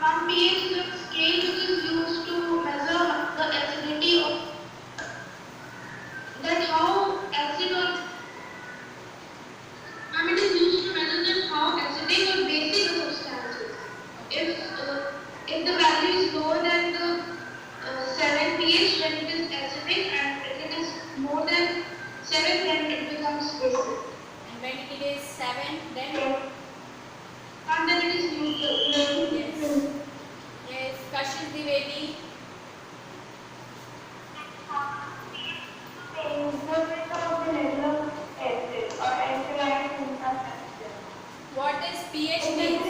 From pH, the scale which is used to measure the acidity of that how acid or it is used to measure that how acidic or basic the substance is. If the value is lower than the 7 pH, then it is acidic, and if it is more than 7, then it becomes basic. And when it is 7, then and then it is neutral. Yes. Yes, Kashish Dwivedi. What is pH means?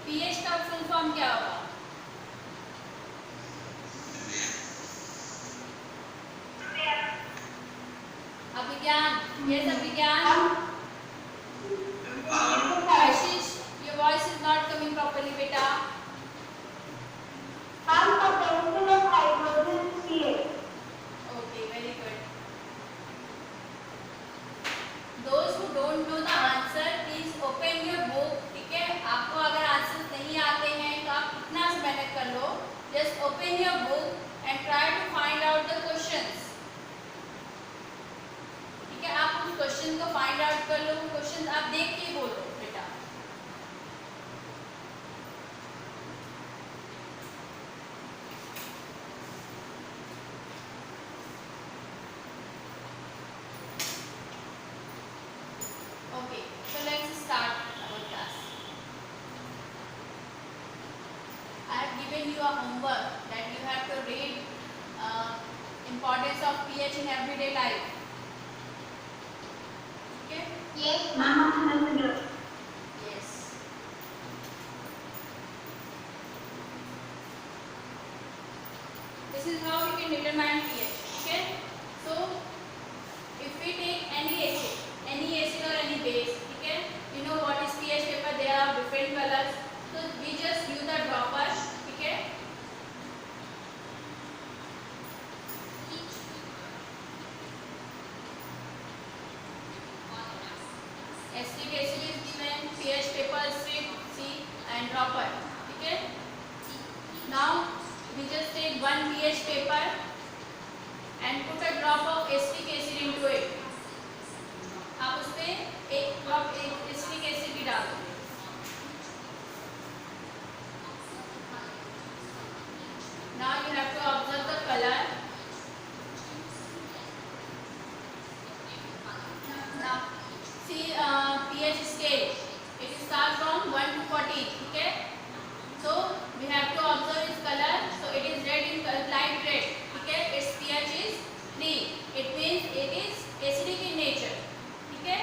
pH का full form क्या होगा? अभिज्ञान. Yes, Abhijnana. Kashish, your voice is not coming properly, beta. Okay, very good. Those who don't know the answer, please open your book. ठीक है, आपको अगर answer नहीं आते हैं तो आप कितना से मेहनत कर लो. Just open your book and try to find out the questions. ठीक है, आप उस क्वेश्चन को फाइंड आउट कर लो. क्वेश्चन आप देख के बोलो बेटा. Okay, so let's start our class. I have given you a homework that you have to read importance of pH in everyday life. Okay? Yes, ma'am. Yes. This is how we can determine pH. Okay? So, if we take any acid or any base, okay? You know what is pH paper? There are different colors. So we just use the dropper, okay? Acetic acid is given, pH paper strip, C, and dropper, okay? Now we just take one pH paper and put a drop of acetic acid into it. आप उसमें एक drop acetic acid भी डाल दो. Now you have to observe the color. Now see pH scale. It starts from 1 to 14. Okay. So we have to observe its color. So it is red in light red. Okay. Its pH is 3. It means it is acidic in nature. ठीक है,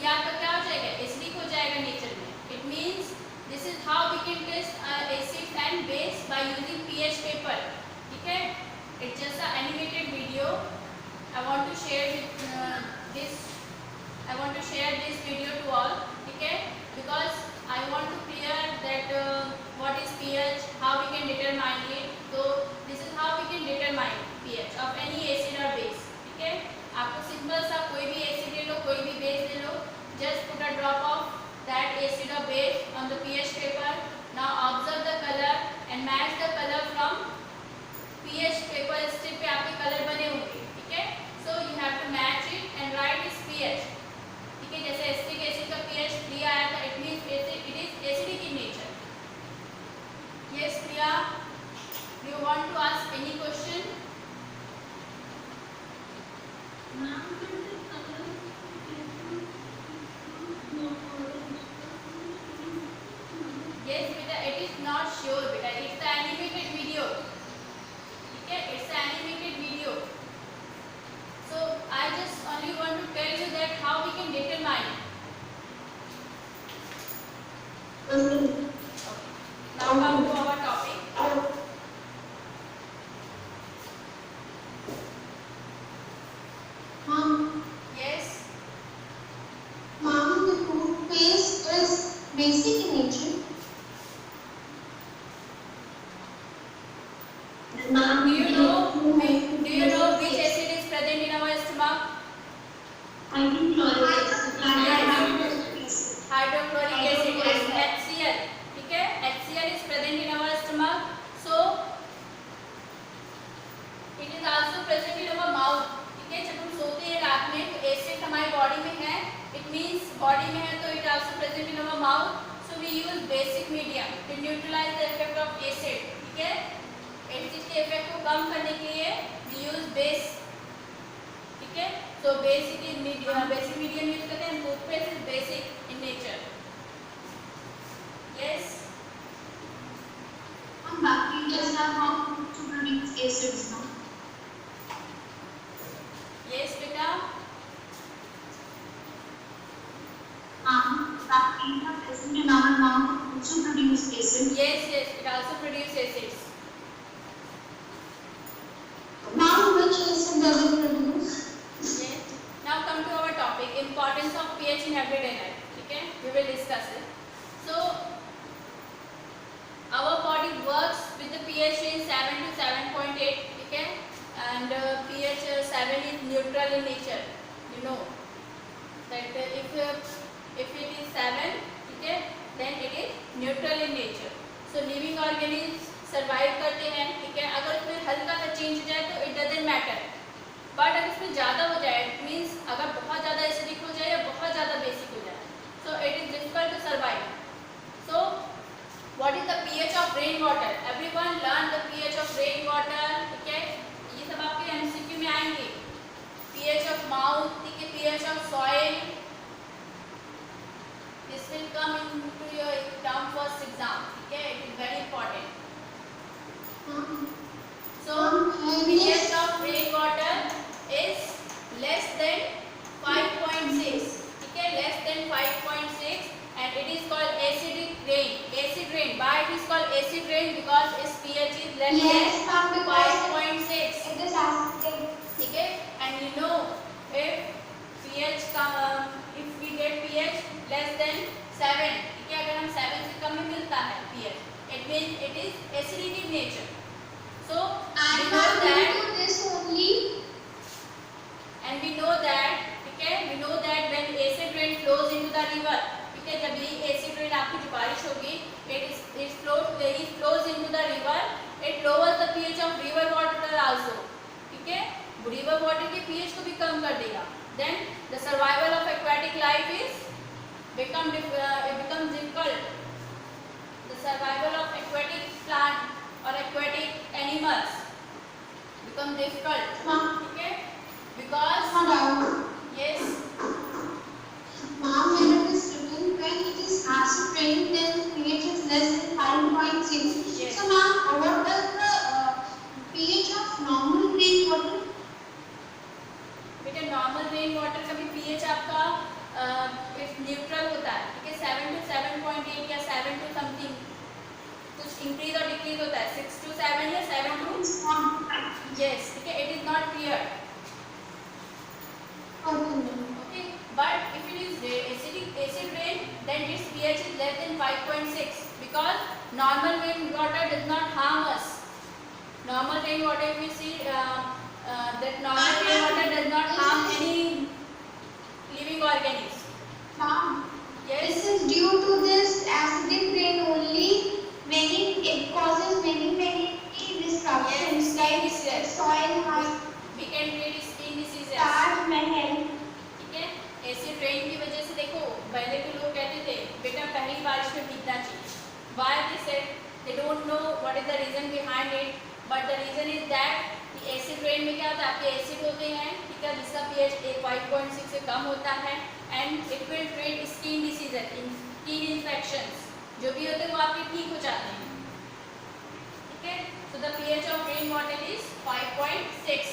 या तो क्या हो जाएगा, acidic हो जाएगा nature में. It means this is how we can test acid and base by using pH paper. ठीक है, it's just a animated video. I want to share this video to all. ठीक है, because I want to clear that what is pH, how we can determine it. तो this is how we can determine pH of any acid और base. ठीक है, आपको simple सा कोई भी एसिड ले लो, कोई भी बेस ले लो. Just put a drop of that acid और base on the pH paper. Now observe the colour and match the colour from pH paper strip पे आपके कलर बने होंगे. ठीक है, so you have to match it and write its pH. ठीक है, जैसे एसिटिक एसिड का पीएच 3 आया था, it means it is acidic in nature. Yes Priya, you want to ask any question? Yes, beta, it is not sure, beta. It's the animated video. Okay, it's the animated video. So I just only want to tell you that how we can determine. Okay. Now come to our topic. Yes. Ma'am, the toothpaste is basic in nature. Do you know which acid is present in our stomach? Hydrochloric Hydrochloric acid is HCl. ठीक है, HCl is present in our present in our mouth, ठीक है, जब हम सोते हैं रात में तो एसिड हमारी बॉडी में है, इट मींस बॉडी में है तो it also present in our mouth, so we use basic medium to neutralise the effect of acid, ठीक है, एसिड के इफेक्ट को कम करने के लिए वी यूज बेस, ठीक है, so basic medium यूज करते हैं, toothpaste is basic in nature, yes, Bacteria have how to produce acids now. yes beta, Bacteria present in our mouth also produce acids. yes, it also produce acids. Now which acid does it produce? Yes. Now come to our topic, importance of pH in everyday life, ठीक है, we will discuss it. So our body works with the pH in 7 to 7.8, ठीक है, and pH 7 is neutral in nature, you know that if it is 7, ठीक है, then it is neutral in nature. So living organisms survive करते हैं, ठीक है, अगर उसमें हल्का सा चेंज हो जाए तो it doesn't matter, बट अगर इसमें ज़्यादा हो जाए, इट मीन्स अगर बहुत ज़्यादा एसिडिक हो जाए या बहुत ज़्यादा बेसिक हो जाए, so it is difficult to survive. So what is the pH of rain water? Everyone learn the pH of rain water, ठीक है, ये सब आपके एमसीक्यू में आएंगे. पीएच ऑफ माउथ, ठीक है, pH of soil, this will come into your term first exam, ठीक है, it is very important. So pH of rainwater is less than 5.6, ठीक है, less than 5.6, and it is called acidic rain. Acid rain. Why it is called acid rain? Because its pH is less than 5.6. It is acidic. ठीक है, and you know if we get pH less than 7, ठीक है, अगर हम 7 से कम में मिलता है pH, it means it is acidic in nature. So we know that, do this only. and we know that, ठीक है, we know that when acid rain flows into the river, ठीक है, जब ये acid rain आपकी जो बारिश होगी, it flows into the river, it lowers the pH of river water also, ठीक है, river water के pH को भी कम कर देगा. Then the survival of aquatic life becomes difficult. The survival of aquatic plant or aquatic animals become difficult, ठीक है, because yes, Mom, when it is written when it is acid rain, then pH is less than 5.6. Yes. So, ma'am, what does the pH of normal rainwater? बेटा normal rain water का भी pH आपका neutral होता है, ठीक है, 7 to 7.8 या 7 to something, कुछ इंक्रीज और डिक्रीज होता है, 6 to 7 या 7 to, yes, ठीक है, it is not clear, okay, but if it is acid rain, then its pH is less than 5.6, because normal rain water does not harm us. Normal rain water, if we see that normal rain water does not harm any living organisms. Mom, Yes, this is due to this acidic rain only. It causes many disruptions, Yes, like yes. soil has we can treat skin diseases. Taj Mahal. ठीक है, acid rain की वजह से देखो पहले के लोग कहते थे बेटा पहली बारिश में भीगना चाहिए. Why they said? They don't know what is the reason behind it, but the reason is that acid rain में क्या होता है, आपके एसिड होते हैं, ठीक है, जिसका pH 5.6 से कम होता है, and it will treat skin diseases, skin infections जो भी होते हैं वो आपके ठीक हो जाते हैं, ठीक है. So the pH of rain water is 5.6,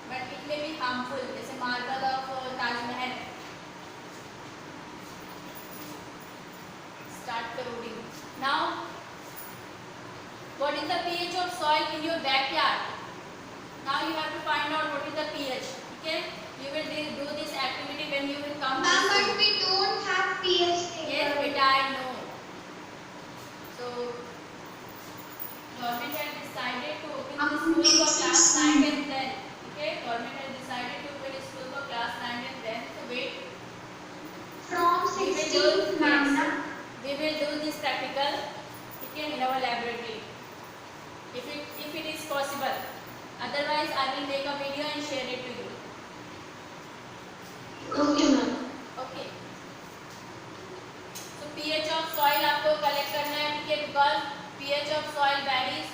but it may be harmful, जैसे मार्बल ऑफ ताजमहल. स्टार्ट करो reading now. What is the pH of soil in your backyard? Now you have to find out what is the pH. Okay? You will do this activity when you will come to Ma'am, school. but we don't have pH table. Yes, beta, I know. So, government has decided to open the school for class 9 and 10. Okay? Government has decided to open the school for class 9 and 10. So wait. From We will do 16th, ma'am. we will do this practical. Okay, in our laboratory. If it is possible. Otherwise, I will make a video and share it to you. Okay, ma'am. Okay. So pH of soil आपको collect करना है, ठीक है, because pH of soil varies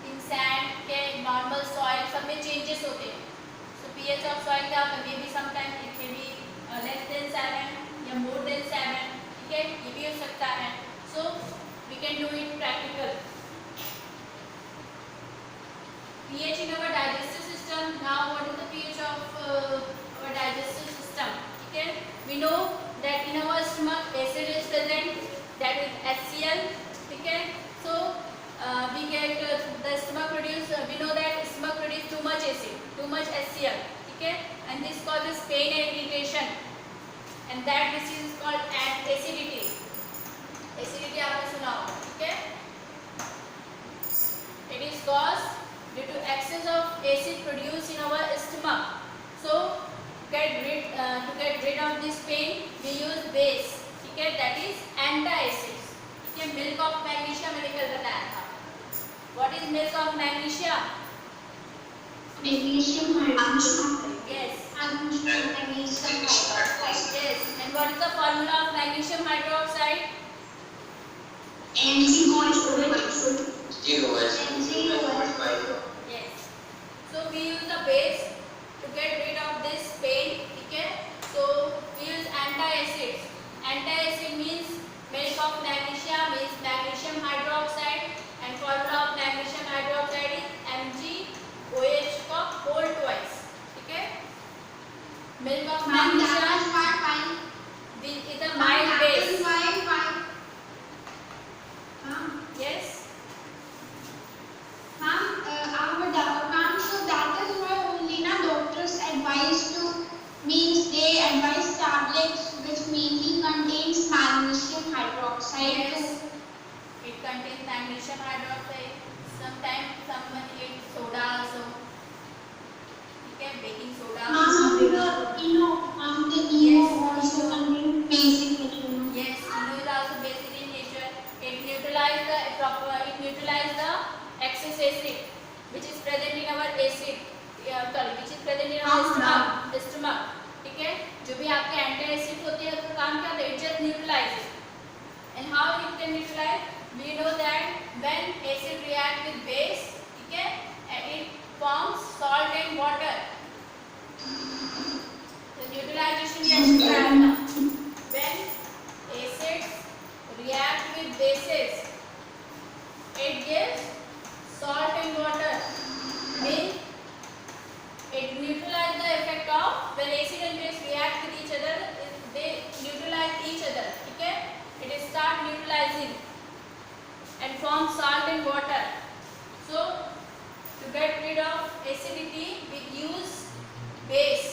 in sand के normal soil सब में changes होते हैं. So pH of soil क्या may be sometimes it may be less than 7 या more than 7, ठीक है, ये भी हो सकता है. So we can do it practical. pH in our digestive system. Now what is the pH of our digestive system? Okay, we know that in our stomach acid is present, that is HCl. Okay, so we get the stomach produce. We know that stomach produce too much acid, too much HCl. Okay, and this causes pain and irritation, and that disease is called acidity. Acidity आपने सुना होगा, okay? It is caused due to excess of acid produced in our stomach. So to get rid of this pain, we use base, ठीक है, that is antacids. ठीक है, milk of magnesia मैंने कल बताया था. What is milk of magnesia? Magnesium hydroxide. Yes. Magnesium hydroxide. Yes. And what is the formula of magnesium hydroxide? Yes. So we use the base to get rid of this pain. Okay. So we use antacids. Antacid means milk of magnesia means magnesium hydroxide, and formula of magnesium hydroxide is MgOH का whole twice. Okay. Milk of magnesia is a mild base. Yes. Ma'am, so that is why only na doctors advise to, means they advise tablets which mainly contains magnesium hydroxide. Yes. It contains magnesium hydroxide. Sometimes someone eats soda also. Okay, baking soda. Ma'am, the ENO also contains basic nutrients. Yes, ENO is also basic in nature. It neutralizes the excess acid which is present in our stomach. ठीक है, जो भी आपके anti acid होते हैं उसका काम क्या होता है? It just neutralizes. And how it can neutralize? We know that when acid react with base, ठीक है, it forms salt and water. So neutralization कैसे होता है? When acids react with bases, it gives salt and water. Means it neutralizes the effect of when acid and base react with each other. They neutralize each other. Okay? It start neutralizing and form salt and water. So to get rid of acidity, we use base,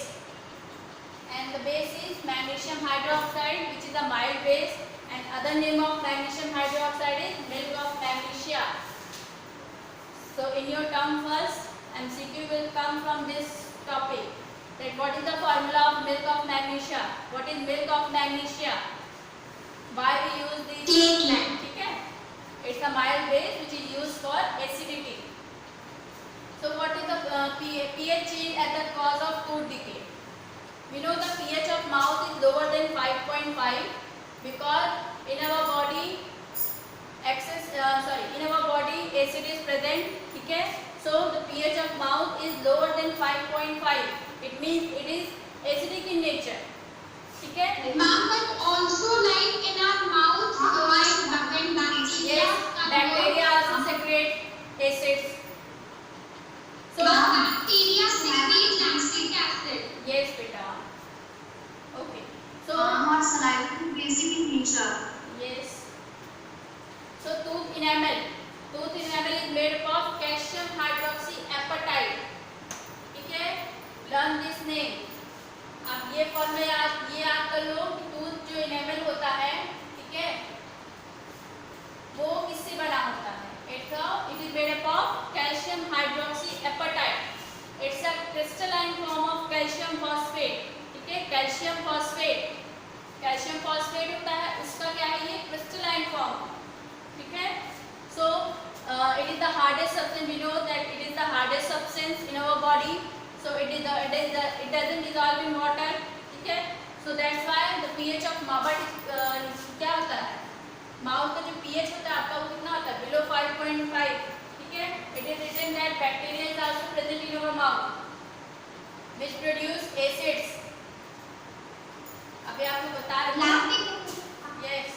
and the base is magnesium hydroxide, which is a mild base, and other name of magnesium hydroxide is milk of magnesia. So in your term first, MCQ will come from this topic. That what is the formula of milk of magnesia? What is milk of magnesia? Why we use this? ठीक है? It's a mild base which is used for acidity. So what is the pH change at the cause of tooth decay? We know the pH of mouth is lower than 5.5 because in our body acid is present. ठीक है? So the pH of mouth is lower than 5.5. It means it is acidic in nature. ठीक है? Ma'am, but also like in our mouth, like when bacteria. Yes, bacteria also secrete acids. So bacteria secretes lactic acid. yes, beta. Okay. So saliva is basic in nature. yes. So tooth enamel. Tooth enamel is made up of calcium hydroxyapatite. ठीक है? Learn this name. अब ये formula याद कर लो कि tooth जो enamel होता है, ठीक है, वो किससे बना होता है? It is made up of calcium hydroxyapatite. It's a crystalline form of calcium phosphate. ठीक है? calcium phosphate होता है, उसका क्या है? ये crystalline form. ठीक है? So it is the hardest substance. We know that it is the hardest substance in our body. So it doesn't dissolve in water. ठीक है? So that's why the pH of mouth क्या होता है? Mouth का जो pH होता है आपका वो कितना होता है? Below 5.5. ठीक है? It is written that bacteria is also present in our mouth, which produce acids. अभी आपको बता रहे हैं. Yes.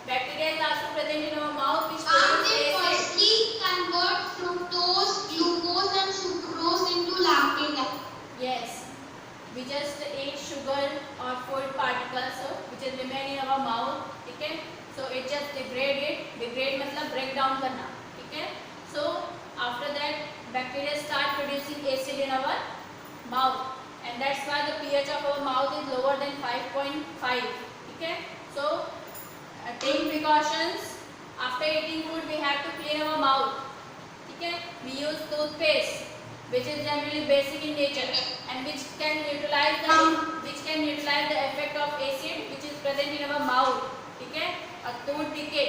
Bacteria is also present in our mouth, which produce They acids. firstly convert fructose, glucose and sucrose into lactic acid. Yes. We just ate sugar or food particles, so which is remain in our mouth. ठीक है? So it just degrade it. Degrade मतलब break down करना. ठीक है? So after that bacteria start producing acid in our mouth, and that's why the pH of our mouth is lower than 5.5. ठीक है? So take precautions. After eating food we have to clean our mouth. ठीक है? We use toothpaste, which is generally basic in nature and which can neutralize the effect of acid which is present in our mouth. ठीक है? और tooth decay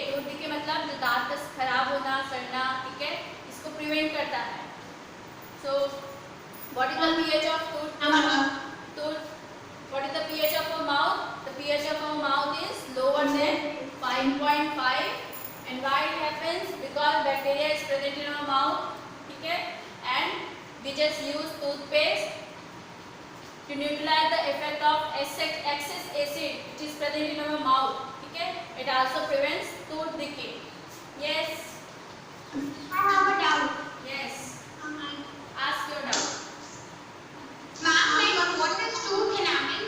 मतलब जो दांत का खराब होना, सड़ना, ठीक है, इसको प्रिवेंट करता है. So what is the pH of what is the pH of our mouth? The pH of our mouth is lower than 5.5. and why it happens? Because bacteria is present in our mouth. ठीक है? And we just use toothpaste to neutralize the effect of excess acid which is present in our mouth. ठीक है? It also prevents tooth decay. Yes. I have a doubt. Yes. Ask your doubt. Ma'am, like what is tooth enamel?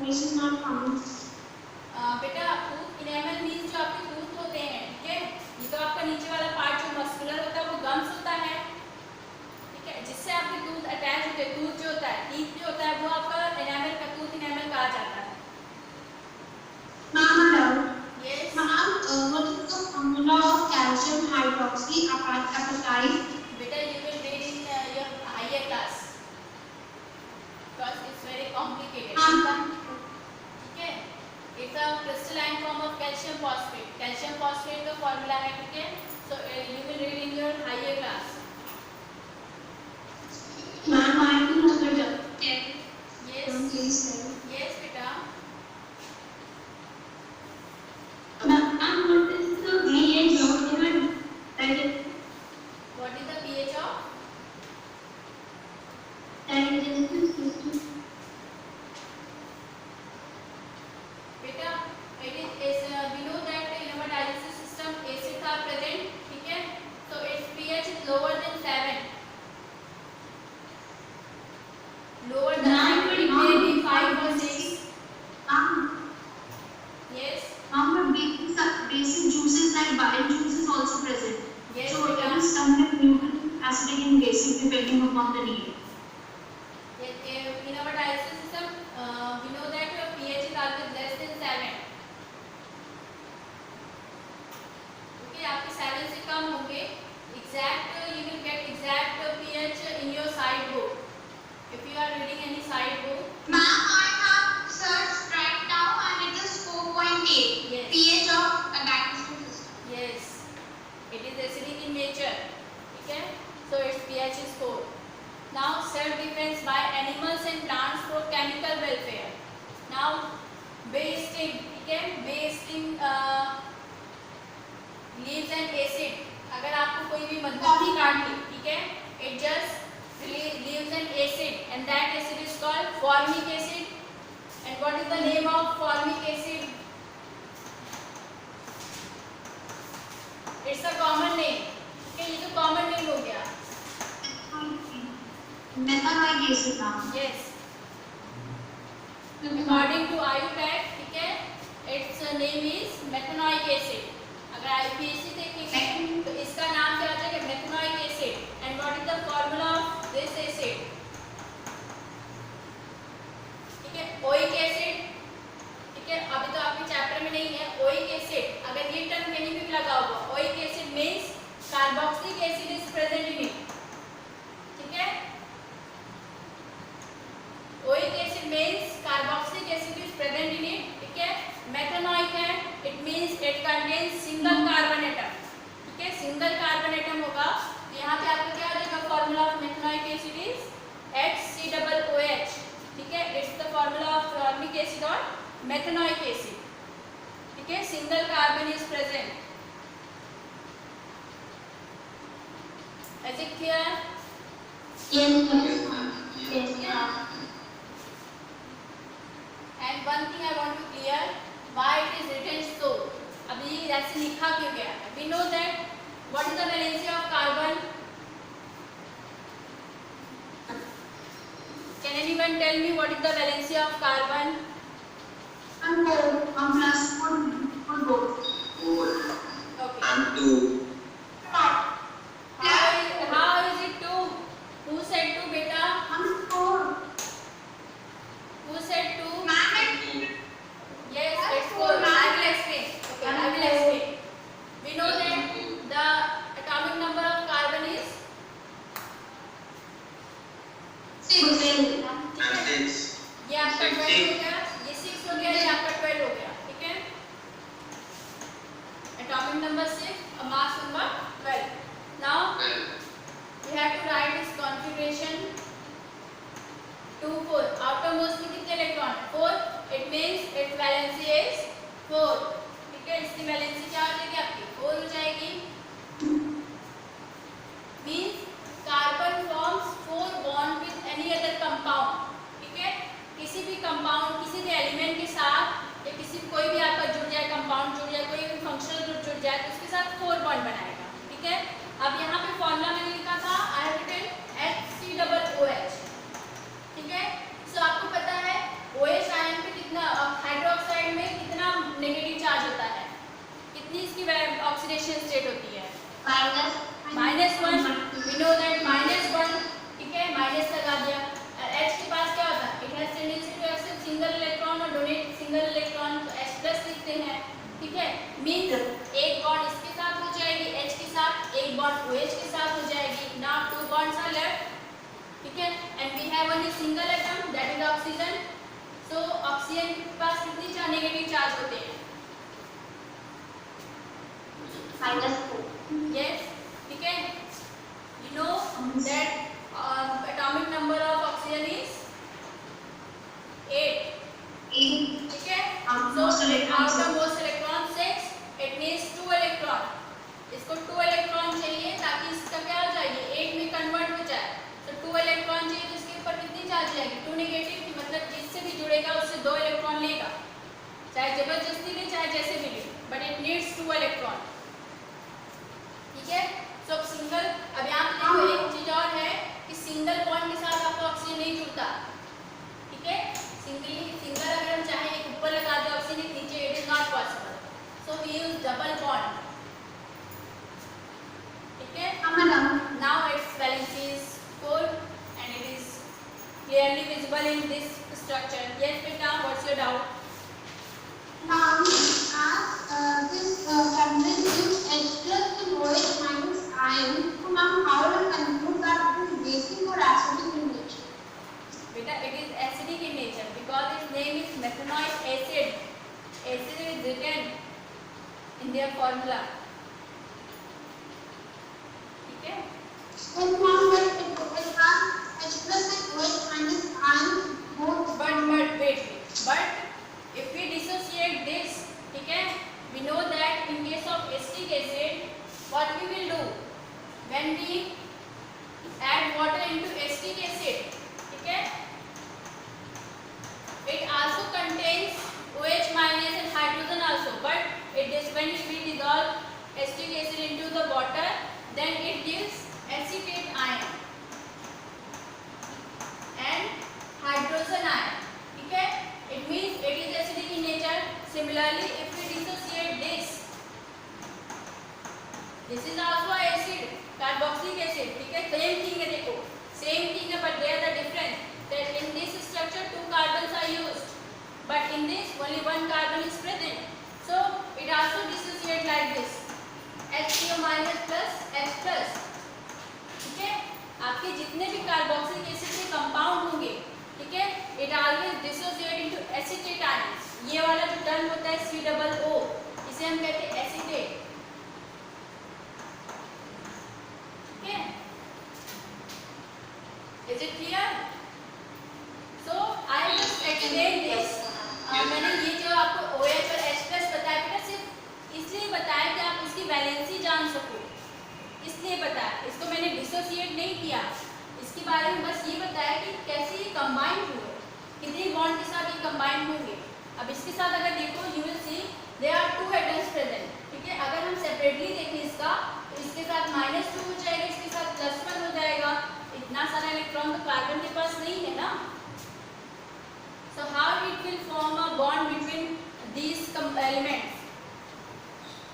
This is not common. बेटा tooth enamel means जो आपके tooth होते हैं, ठीक है? ये तो आपका नीचे वाला पार्ट जो मस्कुलर होता है वो गम्स होता है, ठीक है? जिससे आपके tooth अटैच होते हैं. tooth जो होता है, teeth जो होता है वो आपका enamel का tooth enamel कहा जाता है. Ma'am, a doubt. Yes. Ma'am, what is the formula of calcium hydroxyapatite? बेटा you will read in your higher class because it's very complicated. ठीक है? It's a crystalline form of calcium phosphate. Calcium phosphate का formula है, ठीक है? So you will read in your higher class. Ma'am, I have another doubt. Yes. Ma'am, please tell. Yes, बेटा. Ma'am, what is the pH of human? What is the pH of? Digestive system. बेटा it is we know that in our digestive system acids are present. ठीक है? So its pH is lower than 7. Lower than 7, it may be 5 or 6. Yes. Ma'am, basic juices like bile juice is also present. Yes, So बेटा. it is somewhat neutral, acidic and basic depending upon the need. Yes, in our digestive system, we know that pH is always less than 7. Okay, आपके 7 से कम होंगे. Exact, you will get exact pH in your side book. If you are reading any side book. Ma'am, I have searched right now and it is 4.8. Yes. pH of a digestive system. Yes, it is acidic in nature. ठीक है? So its pH is 4. Now self-defense by animals and plants for chemical welfare. Now bee sting, ठीक है? Bee sting leaves an acid. अगर आपको कोई भी मधुमक्खी काट ली, ठीक है? It just leaves an acid and that acid is called formic acid. And what is the name of formic acid? It's a common name. Okay, ये तो common name हो गया. Methanoic acid, ma'am. Yes. According to IUPAC, ठीक है? Its name is methanoic acid. अगर IUPAC देखेंगे तो इसका नाम क्या हो जाएगा? Methanoic acid. And what is the formula of this acid? ठीक है? Oic acid. ठीक है? अभी तो आपके चैप्टर में नहीं है. Oic acid. अगर ये टर्म कहीं भी लगा हुआ, oic acid means carboxylic acid is present in it. ठीक है? Oic acid means carboxylic acid is present in it, ठीक है। मेथेनॉइक है, it means it contains single carbon atom, ठीक है, सिंगल कार्बन एटम होगा। यहाँ पे आपका क्या आ जाएगा, formula of methanoic acid is HCOOH, ठीक है, it's the formula of formic acid और मेथेनॉइक एसिड, ठीक है, single carbon is present. Is it clear? Yes, ma'am. Yes, ma'am. And one thing I want to clear, why it is written so. अभी ऐसे लिखा क्यों गया है? We know that what is the valency of carbon? Can anyone tell me what is the valency of carbon? And 4 plus 4 both. Okay. And 2. How is it 2? Who said 2, beta? 4. Who said 2? Ma'am, Yes, it's 4. I will explain. Okay, I will explain. We know that the atomic number of carbon is 6. And 6. ये आपका 12 हो गया, ये 6 हो गया, ये आपका 12 हो गया, ठीक है। Atomic number 6, mass number 12. Now we have to write its configuration 2 4. outermost में कितने इलेक्ट्रॉन है? 4. It means its valency is 4, ठीक है। इसकी वैलेंसी क्या हो जाएगी आपकी? 4 हो जाएगी। Means carbon forms 4 bond with any other compound, ठीक है। किसी भी कंपाउंड, किसी भी एलिमेंट के साथ या किसी कोई भी आपका जुड़ जाए, कंपाउंड जुड़ जाए, कोई भी फंक्शनल ग्रुप जुड़ जाए तो उसके साथ 4 बॉन्ड बनाएगा, ठीक है। अब यहाँ पे फॉर्मूला मैंने लिखा था, आई हैव रिटन HCOOH, ठीक है। सो आपको पता है OH आयन पे कितना, हाइड्रोक्साइड में कितना नेगेटिव चार्ज होता है, कितनी इसकी ऑक्सीडेशन स्टेट होती है? -1. वी नो दैट -1, ठीक है, माइनस लगा दिया। H के पास क्या होता है? It has tendency to accept single electron और डोनेट सिंगल इलेक्ट्रॉन, तो H+ लिखते हैं, ठीक है। मींस एक बॉन्ड इसके साथ हो जाएगी H के साथ, एक बॉन्ड OH के साथ हो जाएगी। नाउ 2 bonds are left, ठीक है। And we have only single atom, that is oxygen. So oxygen के पास कितनी चार्ज, नेगेटिव चार्ज होते हैं? -4. Yes, ठीक है। You know that atomic number of oxygen is 8, ठीक है। So outermost electron 6, it needs 2 electron. इसको 2 electron चाहिए ताकि इसका क्या हो जाएगी, 8 में कन्वर्ट हो जाए। तो 2 electron चाहिए तो इसके ऊपर कितनी चार्ज जाएगी? 2 नेगेटिव की, मतलब जिससे भी जुड़ेगा उससे 2 इलेक्ट्रॉन लेगा, चाहे जबरदस्ती ले चाहे जैसे भी ले, बट इट नीड्स 2 इलेक्ट्रॉन, ठीक है। सो अब सिंगल, अब यहाँ पे देखो एक चीज और है कि सिंगल बॉन्ड के साथ आपका ऑक्सीजन नहीं जुड़ता, ठीक है। सिंगल अगर हम चाहे एक ऊपर लगा दे ऑक्सीजन, एक नीचे, it is not possible. So we use double bond, ठीक है। Now its valency is 4 and it is clearly visible in this structure. Yes बेटा, what's your doubt? Now, as this subject gives H+ and OH minus ion, so now how do we conclude that it is basic or acidic in nature? Beta, it is acidic in nature because its name is methanoic acid. Acid is written in their formula, ठीक है। Then now that it has H+ and OH minus ion both. But if we dissociate this, ठीक है, we know that in case of acetic acid, what we will do when we add water into acetic acid, ठीक है, it also contains OH minus and hydrogen also, but it is when we dissolve acetic acid into the water, then it gives acetate ion and hydrogen ion, ठीक है। It means it is acidic in nature. Similarly, if we dissociate this is also acid, carboxylic acid, ठीक है। Same thing है, देखो same thing है, but there the difference that in this structure 2 carbons are used, but in this only 1 carbon is present. So it also dissociate like this, HCO minus plus H plus, ठीक है। आपके जितने भी carboxylic acid के compound होंगे, ठीक है, it always dissociate into acetate ions. ये वाला जो टर्म होता है COO, इसे हम कहते हैं एसीटेट। ठीक है, is it clear? So I just explain this. मैंने ये जो आपको OH और H+ बताया बेटा सिर्फ इसलिए बताया कि आप उसकी वैलेंसी जान सको, इसलिए बताया। इसको मैंने डिसोसिएट नहीं किया, इसके बारे में बस ये बताया कि कैसे ये कंबाइन हुए, कितनी बॉन्ड के साथ ये कंबाइन होंगे। अब इसके साथ अगर देखो you will see there are 2 atoms present. ठीक है, अगर हम सेपरेटली देखें इसका तो इसके साथ -2 हो जाएगा, इसके साथ +1 हो जाएगा। इतना सारा इलेक्ट्रॉन तो कार्बन के पास नहीं है ना। So how it will form a bond between these elements?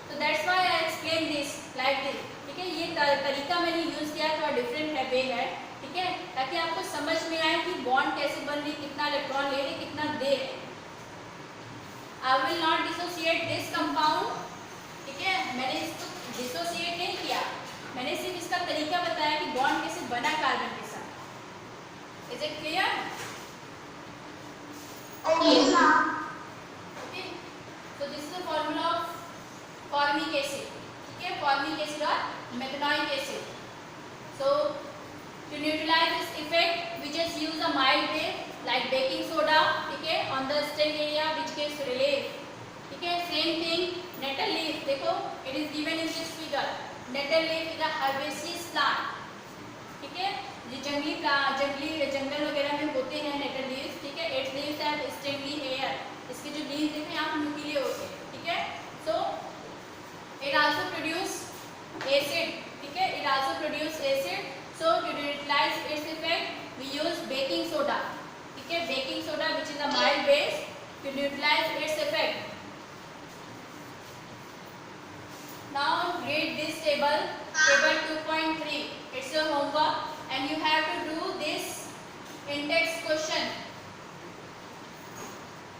So that's why I explained this like this. ठीक है, ये तरीका मैंने यूज किया थोड़ा डिफरेंट है, वे है। ठीक है, ताकि आपको समझ में आए कि बॉन्ड कैसे बन रही, कितना इलेक्ट्रॉन ले रही, कितना दे रहे। I will not dissociate this compound। ठीक है, मैंने इसको डिसोसिएट नहीं किया, मैंने सिर्फ इसका तरीका बताया कि बॉन्ड कैसे बना कार्बन के साथ। Is it clear? Okay, ma'am. Okay, so this is the formula of formic acid। ठीक है, formic acid और methanoic acid। So to neutralize this effect we just use a mild base like baking soda, ठीक है, on the stain area which gives relief। ठीक है, same thing nettle leaf, देखो it is given in this figure। nettle leaf is a herbaceous plant। ठीक है, ये जंगल वगैरह में होते हैं नेटल लीव्स। ठीक है, इट्स लीव्स हैव स्टिंगली हेयर, इसके जो लीव्स देखें यहाँ पर नुकीले होते हैं। ठीक है, so it also produce acid. ठीक है, it also produce acid. So to utilise its effect we use baking soda. ठीक है, baking soda which is a mild base to utilise its effect. Now read this table, table 2.3. It's your homework and you have to do this in-text question।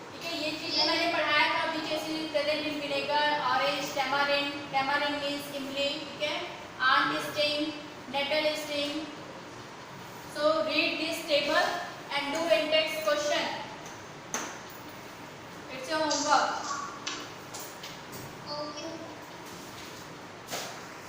ठीक है, ये चीज मैंने पढ़ाया था अभी, जैसे present in vinegar, orange, tamarind, tamarind means इमली। ठीक है, ant sting, nettle sting. So read this table and do in-text question। It's your homework। Okay.